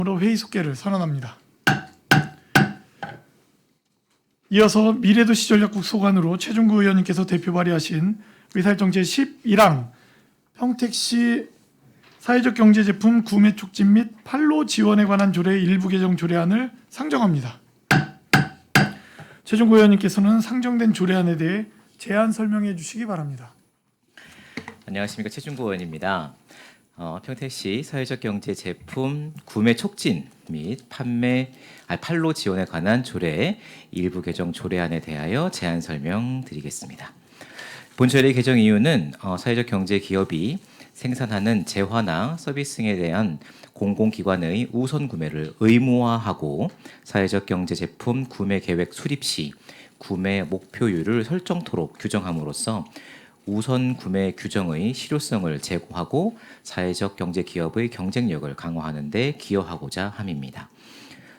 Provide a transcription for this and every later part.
이상으로 회의 속개를 선언합니다. 이어서 미래도시전략국 소관으로 최준구 의원님께서 대표 발의하신 의사일정 제11항 평택시 사회적 경제제품 구매 촉진 및 판로 지원에 관한 조례 일부 개정 조례안을 상정합니다. 최준구 의원님께서는 상정된 조례안에 대해 제안 설명해 주시기 바랍니다. 안녕하십니까, 최준구 의원입니다. 평택시 사회적 경제 제품 구매 촉진 및 판로 지원에 관한 조례 일부 개정 조례안에 대하여 제안 설명드리겠습니다. 본 조례 개정 이유는 사회적 경제 기업이 생산하는 재화나 서비스 등에 대한 공공기관의 우선 구매를 의무화하고 사회적 경제 제품 구매 계획 수립 시 구매 목표율을 설정토록 규정함으로써 우선 구매 규정의 실효성을 제고하고 사회적 경제 기업의 경쟁력을 강화하는 데 기여하고자 함입니다.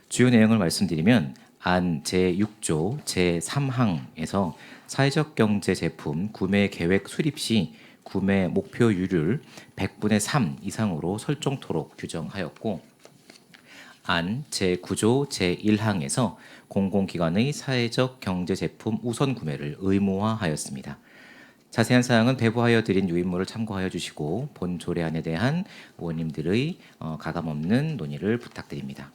주요 내용을 말씀드리면 안 제6조 제3항에서 사회적 경제 제품 구매 계획 수립 시 구매 목표율을 100분의 3 이상으로 설정토록 규정하였고, 안 제9조 제1항에서 공공기관의 사회적 경제 제품 우선 구매를 의무화하였습니다. 자세한 사항은 배부하여 드린 유인물을 참고하여 주시고 본 조례안에 대한 의원님들의 가감없는 논의를 부탁드립니다.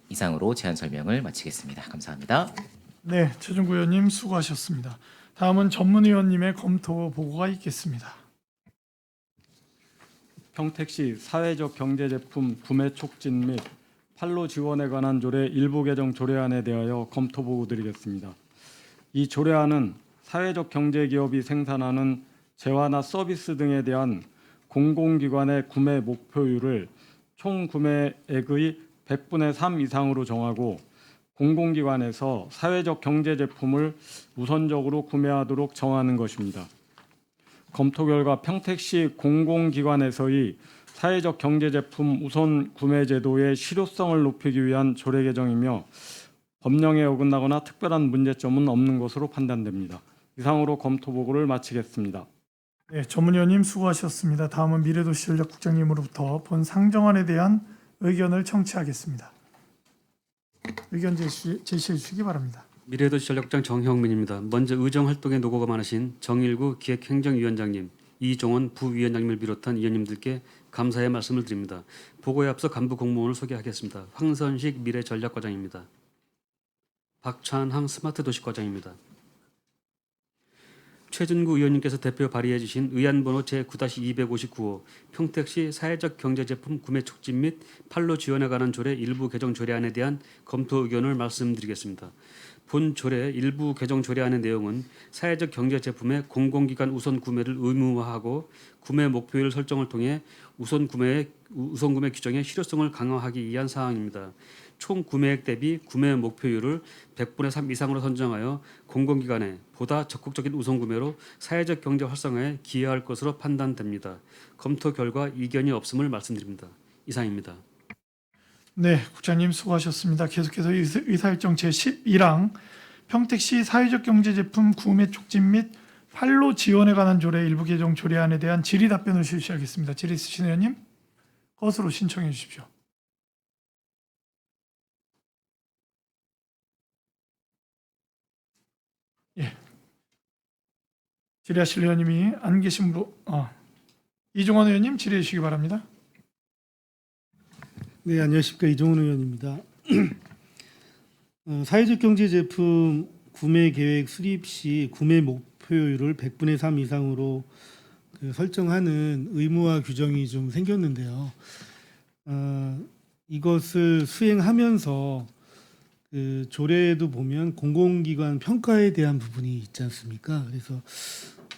이상으로 제안 설명을 마치겠습니다. 감사합니다. 네, 최준구 의원님 수고하셨습니다. 다음은 전문 의원님의 검토 보고가 있겠습니다. 평택시 사회적 경제제품 구매 촉진 및 판로 지원에 관한 조례 일부 개정 조례안에 대하여 검토 보고 드리겠습니다. 이 조례안은 사회적 경제기업이 생산하는 재화나 서비스 등에 대한 공공기관의 구매 목표율을 총 구매액의 100분의 3 이상으로 정하고 공공기관에서 사회적 경제제품을 우선적으로 구매하도록 정하는 것입니다. 검토 결과 평택시 공공기관에서의 사회적 경제제품 우선 구매 제도의 실효성을 높이기 위한 조례 개정이며 법령에 어긋나거나 특별한 문제점은 없는 것으로 판단됩니다. 이상으로 검토 보고를 마치겠습니다. 네, 전문 의원님 수고하셨습니다. 다음은 미래도시전략국장님으로부터 본 상정안에 대한 의견을 청취하겠습니다. 의견 제시해 주시기 바랍니다. 미래도시전략국장 정형민입니다. 먼저 의정활동에 노고가 많으신 정일구 기획행정위원장님, 이종원 부위원장님을 비롯한 위원님들께 감사의 말씀을 드립니다. 보고에 앞서 간부 공무원을 소개하겠습니다. 황선식 미래전략과장입니다. 박찬항 스마트도시과장입니다. 최준구 의원님께서 대표 발의해 주신 의안번호 제9-259호 평택시 사회적 경제제품 구매 촉진 및 판로 지원에 관한 조례 일부 개정 조례안에 대한 검토 의견을 말씀드리겠습니다. 본 조례 일부 개정 조례안의 내용은 사회적 경제제품의 공공기관 우선 구매를 의무화하고 구매 목표율 설정을 통해 우선 구매 규정의 실효성을 강화하기 위한 사항입니다. 총 구매액 대비 구매 목표율을 100분의 3 이상으로 선정하여 공공기관에 보다 적극적인 우선 구매로 사회적 경제 활성화에 기여할 것으로 판단됩니다. 검토 결과 이견이 없음을 말씀드립니다. 이상입니다. 네, 국장님 수고하셨습니다. 계속해서 의사일정 제11항 평택시 사회적 경제제품 구매 촉진 및 판로 지원에 관한 조례 일부 개정 조례안에 대한 질의 답변을 실시하겠습니다. 질의 있으신 의원님 것으로 신청해 주십시오. 예. 질의하실 의원님이 안 계신 분, 이종원 의원님 질의해 주시기 바랍니다. 네, 안녕하십니까, 이종훈 의원입니다. 사회적 경제제품 구매 계획 수립 시 구매 목표율을 100분의 3 이상으로 설정하는 의무화 규정이 좀 생겼는데요. 이것을 수행하면서 그 조례에도 보면 공공기관 평가에 대한 부분이 있지 않습니까? 그래서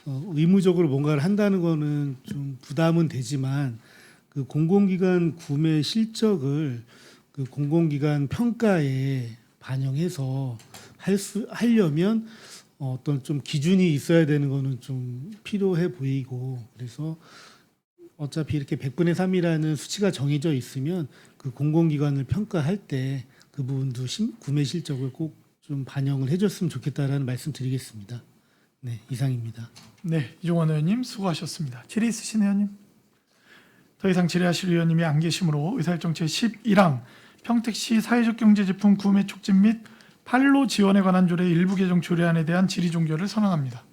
의무적으로 뭔가를 한다는 거는 좀 부담은 되지만 그 공공기관 구매 실적을 그 공공기관 평가에 반영해서 하려면 어떤 좀 기준이 있어야 되는 거는 좀 필요해 보이고, 그래서 어차피 이렇게 100분의 3이라는 수치가 정해져 있으면 그 공공기관을 평가할 때 그 부분도 구매 실적을 꼭 좀 반영을 해줬으면 좋겠다라는 말씀 드리겠습니다. 네, 이상입니다. 네, 이종원 의원님 수고하셨습니다. 질의 있으신 의원님. 더 이상 질의하실 의원님이 안 계시므로 의사일정 제11항 평택시 사회적 경제제품 구매 촉진 및 판로 지원에 관한 조례 일부 개정 조례안에 대한 질의 종결을 선언합니다.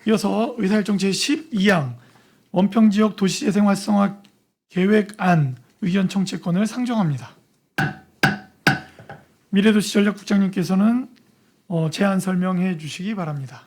이어서 의사일정 제12항 원평지역 도시재생 활성화 계획안 의견 청취권을 상정합니다. 미래도시전략국장님께서는 제안 설명해 주시기 바랍니다.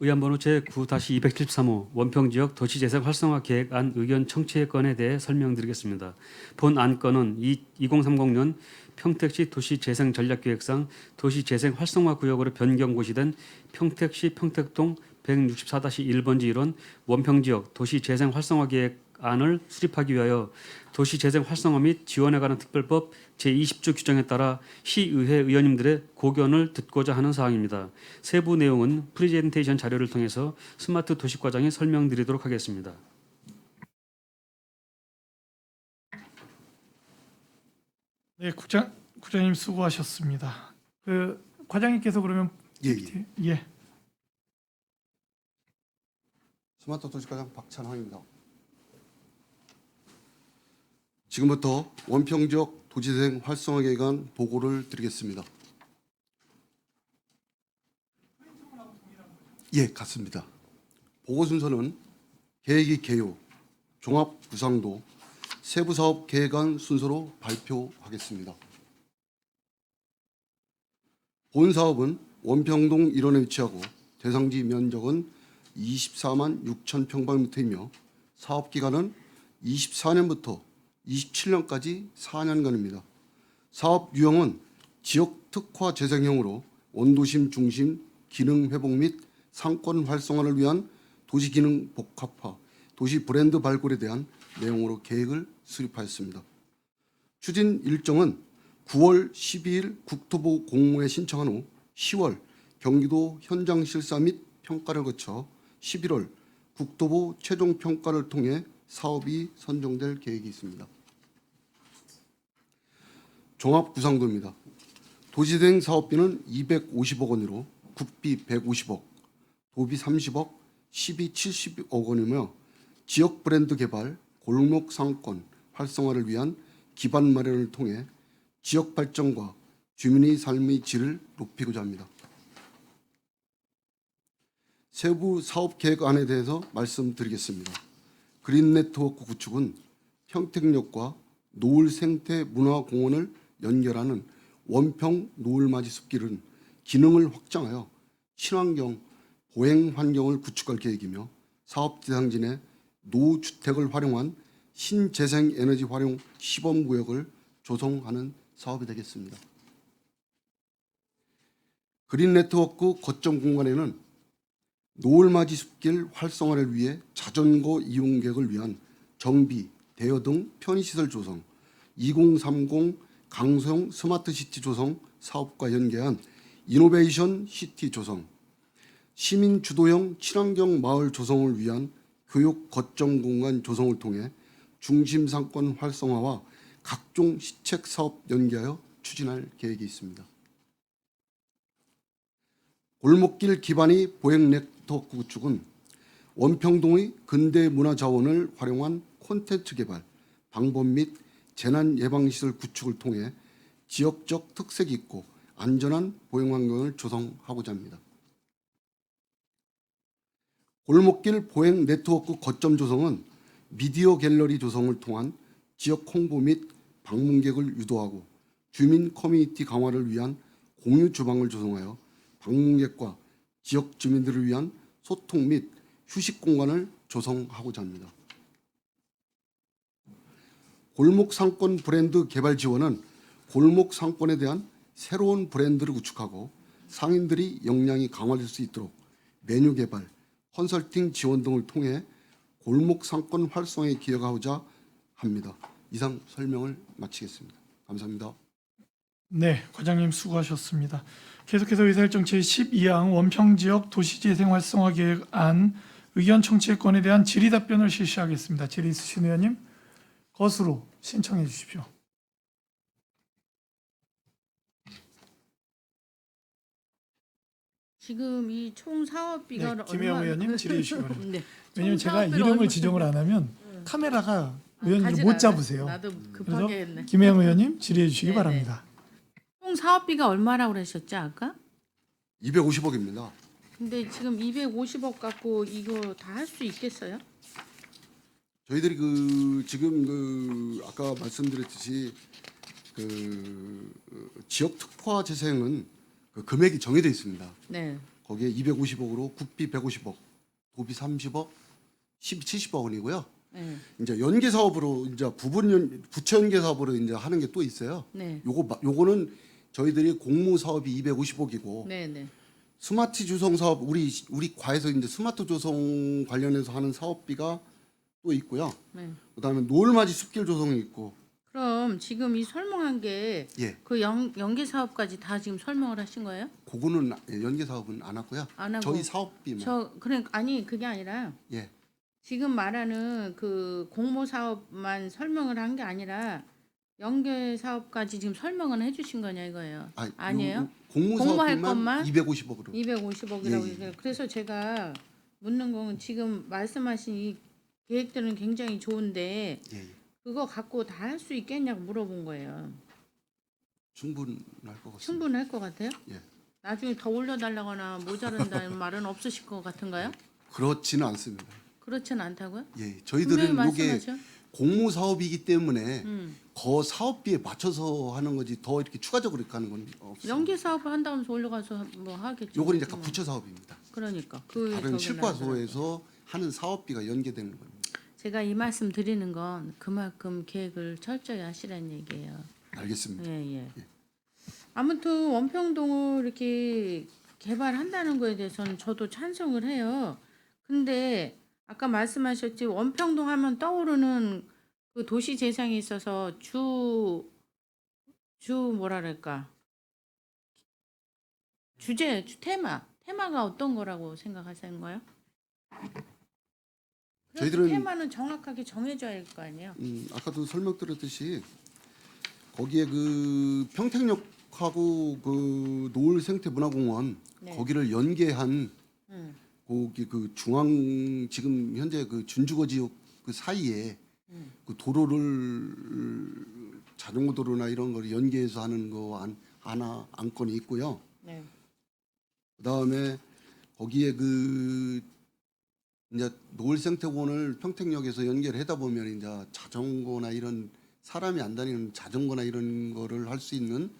의안번호 제9-273호 원평지역 도시재생 활성화 계획안 의견 청취의 건에 대해 설명드리겠습니다. 본 안건은 2030년 평택시 도시재생 전략계획상 도시재생 활성화 구역으로 변경 고시된 평택시 평택동 164-1번지 1원 원평지역 도시재생 활성화 계획안을 수립하기 위하여 도시재생 활성화 및 지원에 관한 특별법 제20조 규정에 따라 시의회 의원님들의 고견을 듣고자 하는 사항입니다. 세부 내용은 프레젠테이션 자료를 통해서 스마트 도시과장에 설명드리도록 하겠습니다. 네, 국장님 수고하셨습니다. 그 과장님께서 그러면 예. 스마트 도시과장 박찬황입니다. 지금부터 원평지역 도시재생 활성화 계획안 보고를 드리겠습니다. 예, 같습니다. 보고 순서는 계획이 개요, 종합 구상도, 세부 사업 계획안 순서로 발표하겠습니다. 본 사업은 원평동 일원에 위치하고 대상지 면적은 24만 6천 평방미터이며 사업 기간은 24년부터 27년까지 4년간입니다. 사업 유형은 지역 특화 재생형으로 원도심 중심 기능 회복 및 상권 활성화를 위한 도시 기능 복합화, 도시 브랜드 발굴에 대한 내용으로 계획을 수립하였습니다. 추진 일정은 9월 12일 국토부 공모에 신청한 후 10월 경기도 현장 실사 및 평가를 거쳐 11월 국토부 최종 평가를 통해 사업이 선정될 계획이 있습니다. 종합구상도입니다. 도시재생 사업비는 250억 원으로 국비 150억, 도비 30억, 시비 70억 원이며 지역 브랜드 개발, 골목 상권 활성화를 위한 기반 마련을 통해 지역 발전과 주민의 삶의 질을 높이고자 합니다. 세부 사업 계획안에 대해서 말씀드리겠습니다. 그린 네트워크 구축은 평택역과 노을 생태 문화공원을 연결하는 원평 노을맞이 숲길은 기능을 확장하여 친환경 보행 환경을 구축할 계획이며 사업 대상지 내 노주택을 활용한 신재생 에너지 활용 시범 구역을 조성하는 사업이 되겠습니다. 그린 네트워크 거점 공간에는 노을맞이 숲길 활성화를 위해 자전거 이용객을 위한 정비, 대여 등 편의시설 조성, 2030 강소형 스마트시티 조성 사업과 연계한 이노베이션 시티 조성, 시민 주도형 친환경 마을 조성을 위한 교육 거점 공간 조성을 통해 중심 상권 활성화와 각종 시책 사업 연계하여 추진할 계획이 있습니다. 골목길 기반의 보행 네트워크 구축은 원평동의 근대 문화 자원을 활용한 콘텐츠 개발, 방법 및 재난 예방시설 구축을 통해 지역적 특색 있고 안전한 보행 환경을 조성하고자 합니다. 골목길 보행 네트워크 거점 조성은 미디어 갤러리 조성을 통한 지역 홍보 및 방문객을 유도하고 주민 커뮤니티 강화를 위한 공유 주방을 조성하여 방문객과 지역 주민들을 위한 소통 및 휴식 공간을 조성하고자 합니다. 골목 상권 브랜드 개발 지원은 골목 상권에 대한 새로운 브랜드를 구축하고 상인들이 역량이 강화될 수 있도록 메뉴 개발, 컨설팅 지원 등을 통해 골목 상권 활성화에 기여하고자 합니다. 이상 설명을 마치겠습니다. 감사합니다. 네, 과장님 수고하셨습니다. 계속해서 의사일정 제12항 원평지역 도시재생 활성화 계획안 의견 청취의 건에 대한 질의 답변을 실시하겠습니다. 질의 있으신 의원님 것으로 신청해 주십시오. 지금 이 총 사업비가 네, 김혜영 의원님 질의해 주시기 바랍니다. 네. 왜냐하면 총 제가 사업비가 이름을 얼마- 지정을 안 하면 카메라가 의원님 못 잡으세요. 나도 급하게 했네. 김혜영 의원님 질의해 주시기 네네. 바랍니다. 총 사업비가 얼마라고 그러셨죠 아까? 250억입니다. 근데 지금 250억 갖고 이거 다 할 수 있겠어요? 저희들이 지금 아까 말씀드렸듯이 지역 특화 재생은 금액이 정해져 있습니다. 네. 거기에 250억으로 국비 150억, 도비 30억, 70억 원이고요. 네. 이제 연계 사업으로 이제 부처 연계 사업으로 이제 하는 게 또 있어요. 네. 요거는 저희들이 공모 사업이 250억이고 네, 네. 스마트 조성 사업 우리 과에서 이제 스마트 조성 관련해서 하는 사업비가 또 있고요. 네. 그다음에 노을맞이 숲길 조성이 있고 그럼 지금 이 설명한 게 예, 그 연계 사업까지 다 지금 설명을 하신 거예요? 그거는 연계 사업은 안 하고요. 안 하고 저희 사업비만 저 그래 아니 그게 아니라 예, 지금 말하는 그 공모 사업만 설명을 한 게 아니라 연계 사업까지 지금 설명은 해주신 거냐 이거예요. 아니에요? 공모 공모할 사업비만 것만 250억으로 250억이라고 예, 얘기해요. 그래서 제가 묻는 건 지금 말씀하신 이 계획들은 굉장히 좋은데 예, 예. 그거 갖고 다 할 수 있겠냐고 물어본 거예요. 충분할 것 같습니다. 충분할 것 같아요? 예. 나중에 더 올려달라거나 모자란다는 말은 없으실 것 같은가요? 그렇지는 않습니다. 그렇진 않다고요? 예, 분명히 저희들은 이게 말씀하셔. 공모 사업이기 때문에 음. 그 사업비에 맞춰서 하는 거지 더 이렇게 추가적으로 이렇게 하는 건 없습니다. 연계 사업을 한다면서 올려가서 뭐 하겠죠. 요거는 이제 그러면. 부처 사업입니다. 그러니까 그 다른 저기 실과소에서 하는 사업비가 연계되는 겁니다. 제가 이 말씀 드리는 건 그만큼 계획을 철저히 하시라는 얘기예요. 알겠습니다. 예, 예. 아무튼 원평동을 이렇게 개발한다는 거에 대해서는 저도 찬성을 해요. 근데 아까 말씀하셨지 원평동 하면 떠오르는 그 도시 재생에 있어서 주 뭐랄까 테마가 어떤 거라고 생각하시는 거예요? 저희들은- 테마는 정확하게 정해져야 할 거 아니에요. 아까도 설명드렸듯이 거기에 그 평택역하고 그 노을 생태문화공원 네. 거기를 연계한 음. 거기 그 중앙 지금 현재 그 준주거 지역 그 사이에 그 도로를 자전거 도로나 이런 걸 연계해서 하는 거 안건이 있고요. 네. 그다음에 거기에 그 이제 노을생태공원을 평택역에서 연결하다 보면 이제 자전거나 이런 사람이 안 다니는 자전거나 이런 거를 할 수 있는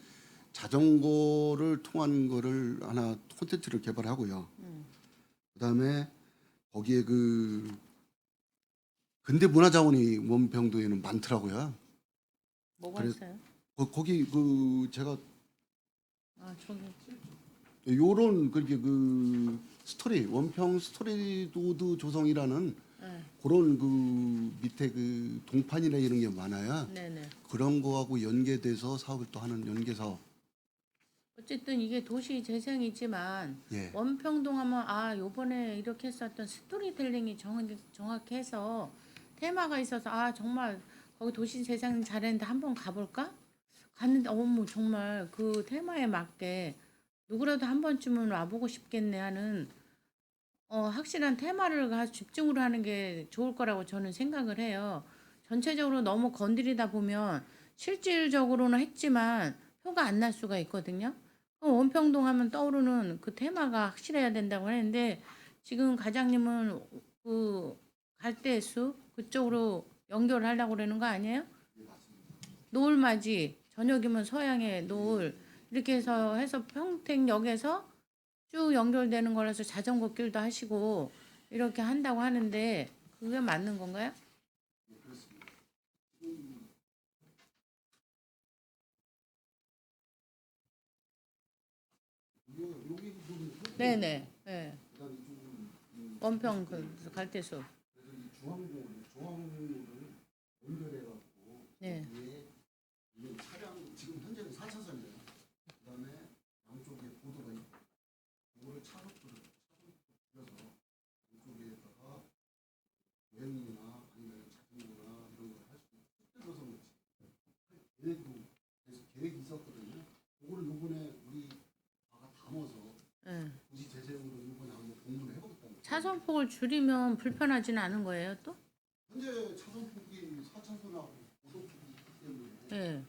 자전거를 통한 거를 하나 콘텐츠를 개발하고요. 그다음에 거기에 그 근대 문화자원이 원평도에는 많더라고요. 뭐가 그래서- 있어요? 거기 그 제가 아 저기 요런 그렇게 그 스토리 원평 스토리도드 조성이라는 네. 그런 그 밑에 그 동판이나 이런 게 많아요. 네네. 그런 거하고 연계돼서 사업을 또 하는 연계 사업. 어쨌든 이게 도시 재생이지만 예. 원평동 하면 아 요번에 이렇게 했었던 스토리텔링이 정확해서 테마가 있어서 아 정말 거기 도시 재생 잘했는데 한번 가볼까? 갔는데 어머 정말 그 테마에 맞게 누구라도 한 번쯤은 와보고 싶겠네 하는 확실한 테마를 집중으로 하는 게 좋을 거라고 저는 생각을 해요. 전체적으로 너무 건드리다 보면 실질적으로는 했지만 표가 안 날 수가 있거든요. 원평동 하면 떠오르는 그 테마가 확실해야 된다고 하는데 지금 과장님은 그 갈대수 그쪽으로 연결하려고 그러는 거 아니에요? 노을맞이 저녁이면 서양의 노을 이렇게 해서 평택역에서 쭉 연결되는 거라서 자전거 길도 하시고 이렇게 한다고 하는데 그게 맞는 건가요? 네네. 네. 원평 그 갈대수. 네. 차량 지금 현재는 4차선이에요. 그다음에 양쪽에 보도가 있고 그거를 차로로 불러서 양쪽에다가 여행이나 아니면 자전거나 이런 걸 할 수 있는 숙대조성을 계획이 있었거든요. 그거를 요번에 우리 다가 담아서 네. 도시 재생으로 요번에 한번 공부를 해보겠다는 거예요. 차선폭을 줄이면 불편하지는 않은 거예요 또? 현재 차선 예.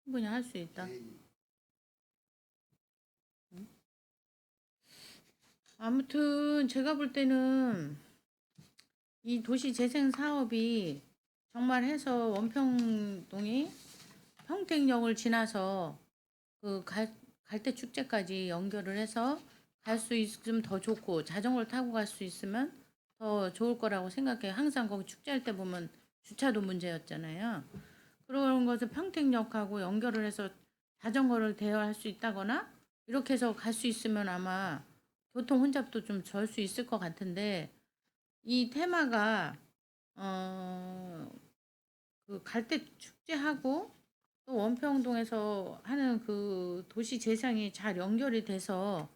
충분히 할 수 있다. 아무튼 제가 볼 때는 이 도시 재생 사업이 정말 해서 원평동이 평택역을 지나서 그 갈대 축제까지 연결을 해서 갈 수 있으면 더 좋고 자전거를 타고 갈 수 있으면 더 좋을 거라고 생각해요. 항상 거기 축제할 때 보면 주차도 문제였잖아요. 그런 것을 평택역하고 연결을 해서 자전거를 대여할 수 있다거나 이렇게 해서 갈 수 있으면 아마 교통 혼잡도 좀 덜 수 있을 것 같은데 이 테마가 그 갈대 축제하고 또 원평동에서 하는 그 도시 재생이 잘 연결이 돼서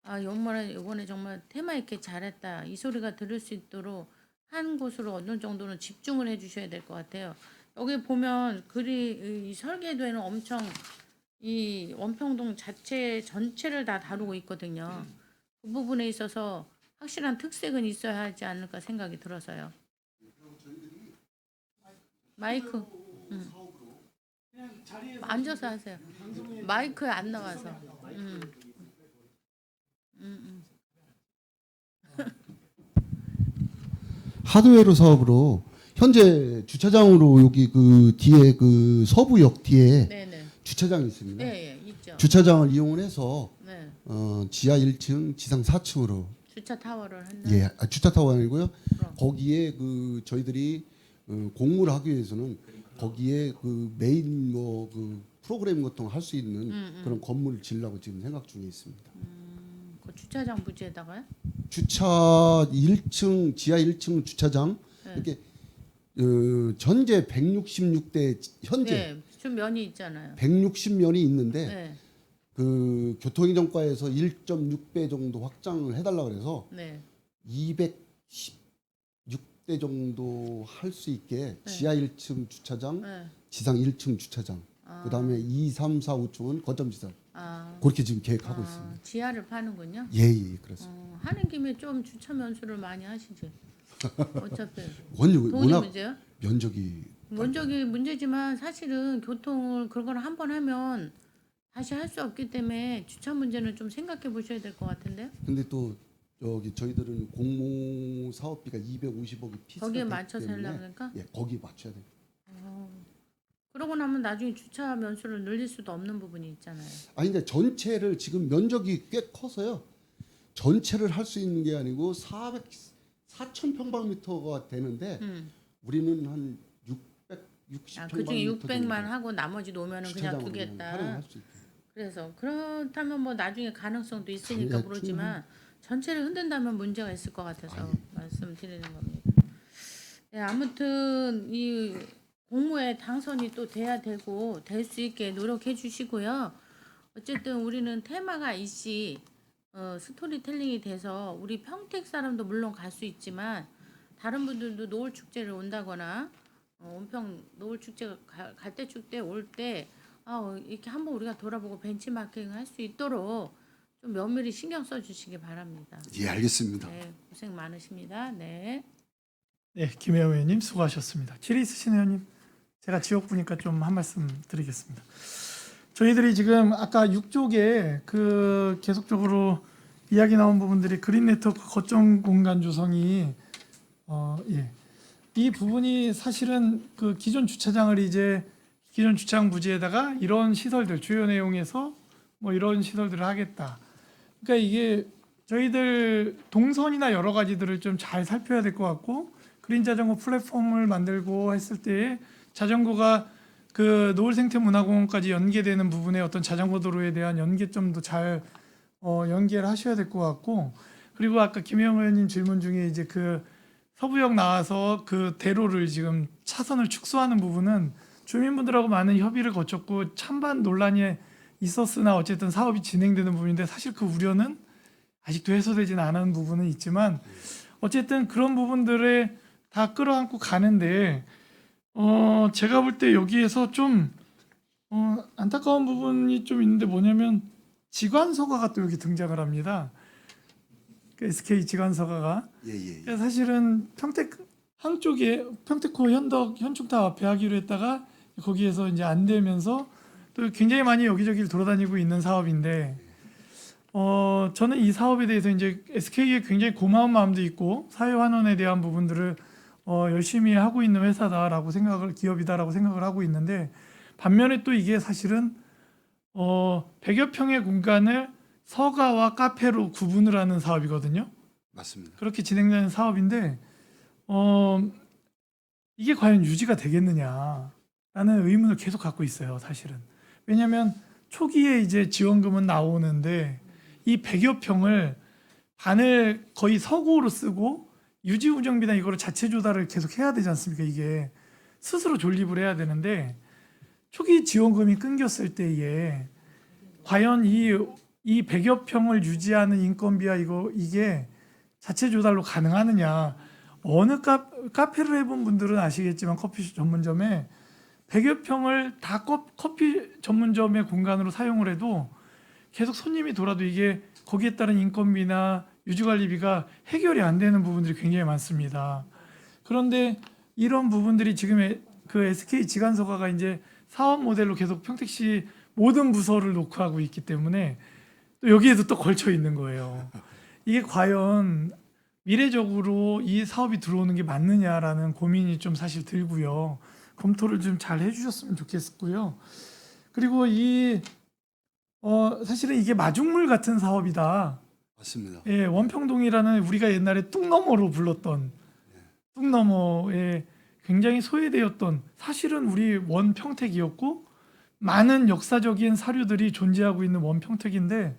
아 이번에 정말 테마 있게 잘했다 이 소리가 들을 수 있도록 한 곳으로 어느 정도는 집중을 해주셔야 될 것 같아요. 여기 보면 이 설계도에는 엄청 이 원평동 자체 전체를 다 다루고 있거든요. 그 부분에 있어서 확실한 특색은 있어야 하지 않을까 생각이 들어서요. 마이크 앉아서 하세요. 마이크에 안 나와서. 하드웨어 사업으로 현재 주차장으로 여기 그 뒤에 그 서부역 뒤에 네네. 주차장이 있습니다. 네, 예, 있죠. 주차장을 이용해서 네. 지하 1층, 지상 4층으로 주차 타워를 한다. 예, 주차 타워 아니고요. 그럼. 거기에 그 저희들이 공무를 하기 위해서는 거기에 그 메인 뭐 그 프로그램 같은 거 할 수 있는 그런 건물을 지으려고 지금 생각 중에 있습니다. 그 주차장 부지에다가요? 주차 1층, 지하 1층 주차장 네. 이렇게 전제 166대 현재 네, 좀 면이 있잖아요. 160면이 있는데 네, 그 교통행정과에서 1.6배 정도 확장을 해달라 그래서 네, 216대 정도 할 수 있게 네. 지하 1층 주차장, 네. 지상 1층 주차장, 그다음에 2, 3, 4, 5층은 거점 지상 아, 그렇게 지금 계획하고 있습니다. 지하를 파는군요. 예, 예, 그렇습니다. 하는 김에 좀 주차 면수를 많이 하시지. 어차피 원래 돈이 워낙 문제요? 면적이 면적이 문제지만 사실은 교통을 그걸 한 번 하면 다시 할 수 없기 때문에 주차 문제는 좀 생각해 보셔야 될 것 같은데요. 근데 또 여기 저희들은 공모 사업비가 250억이 피스가 거기에 되기 맞춰서 때문에 하려고 그러니까 예, 거기 맞춰야 돼요. 그러고 나면 나중에 주차 면수를 늘릴 수도 없는 부분이 있잖아요. 아니 근데 전체를 지금 면적이 꽤 커서요. 전체를 할 수 있는 게 아니고 4,000평방미터가 되는데 우리는 한 660평방미터 그중에 600만 하고 나머지 놓으면은 그냥 주차장으로 두겠다. 활용할 수 있게. 그래서 그렇다면 뭐 나중에 가능성도 있으니까 예, 모르지만 전체를 흔든다면 문제가 있을 것 같아서 말씀드리는 겁니다. 네, 아무튼 이 공모에 당선이 또 돼야 되고 될 수 있게 노력해 주시고요. 어쨌든 우리는 테마가 이씨 스토리텔링이 돼서 우리 평택 사람도 물론 갈 수 있지만 다른 분들도 노을 축제를 온다거나 온평 노을 축제 갈대 축제 올 때 이렇게 한번 우리가 돌아보고 벤치마킹 할 수 있도록 좀 면밀히 신경 써 주시기 바랍니다. 예, 알겠습니다. 네, 고생 많으십니다. 네. 네, 김혜영 의원님 수고하셨습니다. 질의 있으신 의원님, 제가 지역구니까 좀 한 말씀 드리겠습니다. 저희들이 지금 아까 6쪽에 그 계속적으로 이야기 나온 부분들이 그린 네트워크 거점 공간 조성이 이 부분이 사실은 그 기존 주차장을 이제 기존 주차장 부지에다가 이런 시설들 주요 내용에서 뭐 이런 시설들을 하겠다. 그러니까 이게 저희들 동선이나 여러 가지들을 좀 잘 살펴야 될 것 같고 그린 자전거 플랫폼을 만들고 했을 때 자전거가 그 노을생태문화공원까지 연계되는 부분에 어떤 자전거 도로에 대한 연계점도 잘 연계를 하셔야 될 것 같고 그리고 아까 김영 의원님 질문 중에 이제 그 서부역 나와서 그 대로를 지금 차선을 축소하는 부분은 주민분들하고 많은 협의를 거쳤고 찬반 논란이 있었으나 어쨌든 사업이 진행되는 부분인데 사실 그 우려는 아직도 해소되지는 않은 부분은 있지만 어쨌든 그런 부분들에 다 끌어안고 가는데 제가 볼 때 여기에서 좀 안타까운 부분이 좀 있는데 뭐냐면 지관서가가 또 여기 등장을 합니다. 그 SK 지관서가가 예, 예. 그러니까 사실은 평택 한쪽에 평택호 현덕 현충탑 앞에 하기로 했다가 거기에서 이제 안 되면서 또 굉장히 많이 여기저기를 돌아다니고 있는 사업인데 저는 이 사업에 대해서 이제 SK에 굉장히 고마운 마음도 있고 사회 환원에 대한 부분들을 열심히 하고 있는 회사다라고 기업이다라고 생각을 하고 있는데 반면에 또 이게 사실은 100여 평의 공간을 서가와 카페로 구분을 하는 사업이거든요. 맞습니다. 그렇게 진행되는 사업인데 이게 과연 유지가 되겠느냐라는 의문을 계속 갖고 있어요, 사실은. 왜냐하면 초기에 이제 지원금은 나오는데 이 100여 평을 반을 거의 서고로 쓰고 유지 운영비나 이거를 자체 조달을 계속 해야 되지 않습니까? 이게 스스로 존립을 해야 되는데 초기 지원금이 끊겼을 때에 과연 이 100여 평을 유지하는 인건비와 이게 자체 조달로 가능하느냐. 어느 카페를 해본 분들은 아시겠지만 커피 전문점에 100여 평을 다 커피 전문점의 공간으로 사용을 해도 계속 손님이 돌아도 이게 거기에 따른 인건비나 유지관리비가 해결이 안 되는 부분들이 굉장히 많습니다. 그런데 이런 부분들이 지금 그 SK 지간서가가 이제 사업 모델로 계속 평택시 모든 부서를 놓고 하고 있기 때문에 또 여기에도 또 걸쳐 있는 거예요. 이게 과연 미래적으로 이 사업이 들어오는 게 맞느냐라는 고민이 좀 사실 들고요. 검토를 좀 잘 해주셨으면 좋겠고요. 그리고 사실은 이게 마중물 같은 사업이다. 맞습니다. 예, 원평동이라는 우리가 옛날에 뚝너머로 불렀던 뚝너머에 굉장히 소외되었던 사실은 우리 원평택이었고 많은 역사적인 사료들이 존재하고 있는 원평택인데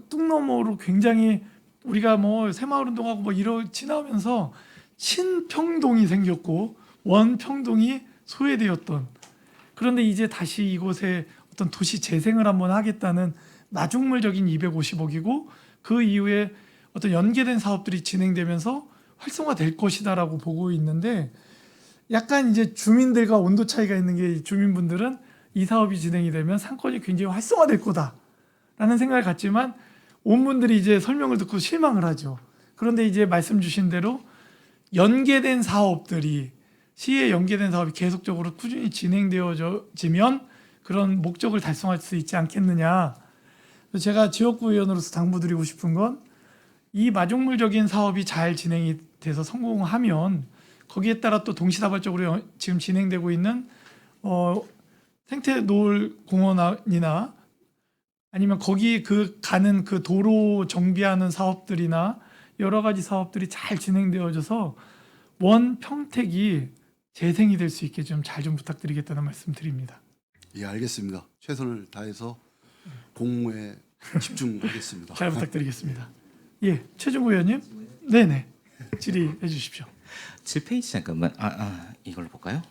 뚝너머로 굉장히 우리가 뭐 새마을운동하고 뭐 지나면서 신평동이 생겼고 원평동이 소외되었던 그런데 이제 다시 이곳에 어떤 도시 재생을 한번 하겠다는 마중물적인 250억이고 그 이후에 어떤 연계된 사업들이 진행되면서 활성화될 것이다라고 보고 있는데 약간 이제 주민들과 온도 차이가 있는 게 주민분들은 이 사업이 진행이 되면 상권이 굉장히 활성화될 거다라는 생각을 갖지만 온 분들이 이제 설명을 듣고 실망을 하죠. 그런데 이제 말씀 주신 대로 연계된 사업들이 시에 연계된 사업이 계속적으로 꾸준히 진행되어지면 그런 목적을 달성할 수 있지 않겠느냐. 제가 지역구 의원으로서 당부드리고 싶은 건 이 마중물적인 사업이 잘 진행이 돼서 성공하면 거기에 따라 또 동시다발적으로 지금 진행되고 있는 생태노을공원이나 아니면 거기 가는 그 도로 정비하는 사업들이나 여러 가지 사업들이 잘 진행되어져서 원평택이 재생이 될 수 있게 좀 잘 좀 부탁드리겠다는 말씀 드립니다. 예, 알겠습니다. 최선을 다해서 공무에 집중하겠습니다. 잘 부탁드리겠습니다. 예, 최종구 의원님, 네네 질의해 주십시오. 7페이지 잠깐만. 이걸로 볼까요?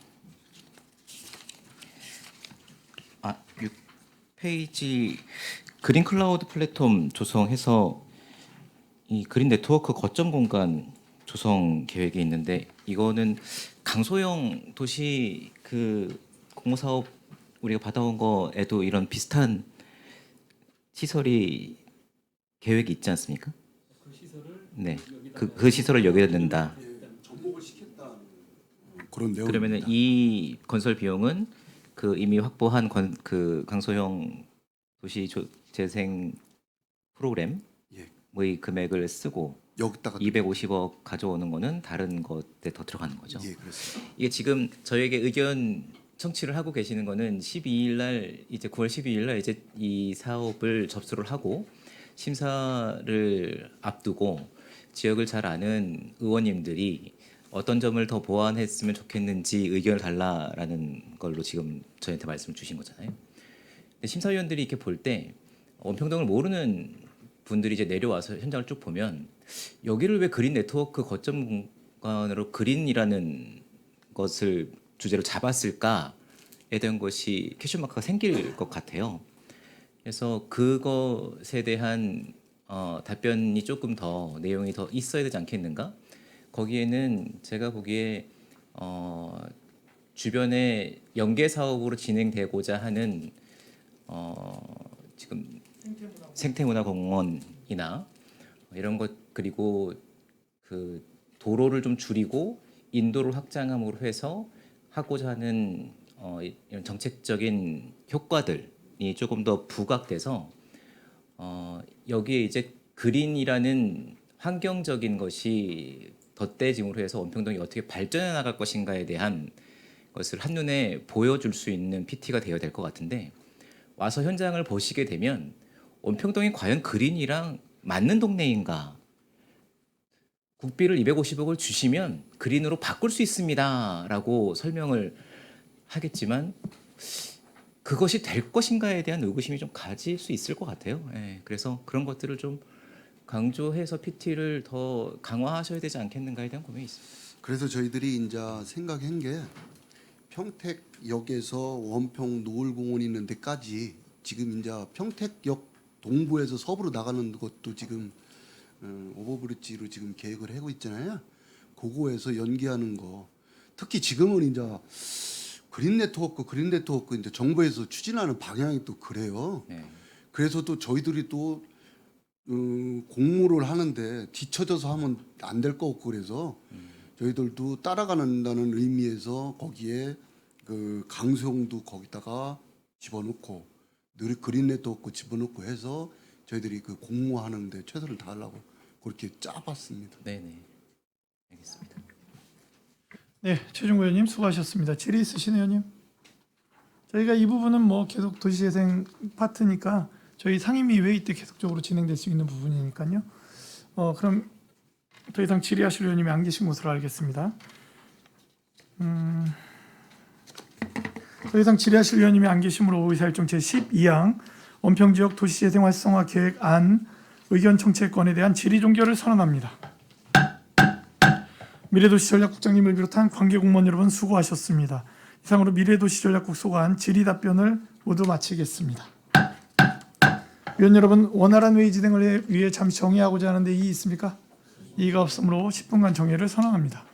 6페이지 그린 클라우드 플랫폼 조성해서 이 그린 네트워크 거점 공간 조성 계획이 있는데 이거는 강소형 도시 그 공모사업 우리가 받아온 거에도 이런 비슷한 시설이 계획이 있지 않습니까? 네, 그 시설을 여기다 넣는다. 접목을 시켰다. 그런 내용. 그러면은 이 건설 비용은 그 이미 확보한 그 강소형 도시 재생 프로그램의 예. 금액을 쓰고 여기다가 250억 가져오는 거는 다른 것에 더 들어가는 거죠. 예, 그렇습니다. 이게 지금 저에게 의견 청취를 하고 계시는 거는 12일 날 이제 9월 12일 날 이제 이 사업을 접수를 하고 심사를 앞두고 지역을 잘 아는 의원님들이 어떤 점을 더 보완했으면 좋겠는지 의견을 달라라는 걸로 지금 저희한테 말씀을 주신 거잖아요. 근데 심사위원들이 이렇게 볼 때 원평동을 모르는 분들이 이제 내려와서 현장을 쭉 보면 여기를 왜 그린 네트워크 거점 공간으로 그린이라는 것을 주제로 잡았을까에 대한 것이 퀘스천 마크가 생길 것 같아요. 그래서 그것에 대한 답변이 조금 더 내용이 더 있어야 되지 않겠는가? 거기에는 제가 보기에 주변에 연계 사업으로 진행되고자 하는 지금 생태문화공원이나 이런 것 그리고 그 도로를 좀 줄이고 인도를 확장함으로 해서 하고자 하는 이런 정책적인 효과들이 조금 더 부각돼서 여기에 이제 그린이라는 환경적인 것이 덧대짐으로 해서 원평동이 어떻게 발전해 나갈 것인가에 대한 것을 한눈에 보여줄 수 있는 PT가 되어야 될 것 같은데 와서 현장을 보시게 되면 원평동이 과연 그린이랑 맞는 동네인가? 국비를 250억을 주시면 그린으로 바꿀 수 있습니다라고 설명을 하겠지만 그것이 될 것인가에 대한 의구심이 좀 가질 수 있을 것 같아요. 예, 그래서 그런 것들을 좀 강조해서 PT를 더 강화하셔야 되지 않겠는가에 대한 고민이 있습니다. 그래서 저희들이 이제 생각한 게 평택역에서 원평 노을공원 있는 데까지 지금 이제 평택역 동부에서 서부로 나가는 것도 지금 오버브리지로 지금 계획을 하고 있잖아요. 그거에서 연계하는 거. 특히 지금은 이제 그린 네트워크 이제 정부에서 추진하는 방향이 또 그래요. 네. 그래서 또 저희들이 또 공모를 하는데 뒤처져서 하면 안 될 거 없고 그래서 저희들도 따라가는다는 의미에서 거기에 그 강수용도 거기다가 집어넣고 늘 그린 네트워크 집어넣고 해서 저희들이 그 공모하는데 최선을 다하려고 그렇게 짜봤습니다. 네네. 알겠습니다. 네, 최준구 의원님 수고하셨습니다. 질의 있으신 의원님? 저희가 이 부분은 뭐 계속 도시재생 파트니까 저희 상임위 회의 때 계속적으로 진행될 수 있는 부분이니까요. 그럼 더 이상 질의하실 의원님이 안 계신 것으로 알겠습니다. 더 이상 질의하실 의원님이 안 계시므로 의사일정 제12항 원평지역 도시재생 활성화 계획안 의견 청취권에 대한 질의 종결을 선언합니다. 미래도시전략국장님을 비롯한 관계공무원 여러분 수고하셨습니다. 이상으로 미래도시전략국 소관 질의 답변을 모두 마치겠습니다. 위원 여러분, 원활한 회의 진행을 위해 잠시 정의하고자 하는데 이의 있습니까? 이의가 없으므로 10분간 정회를 선언합니다.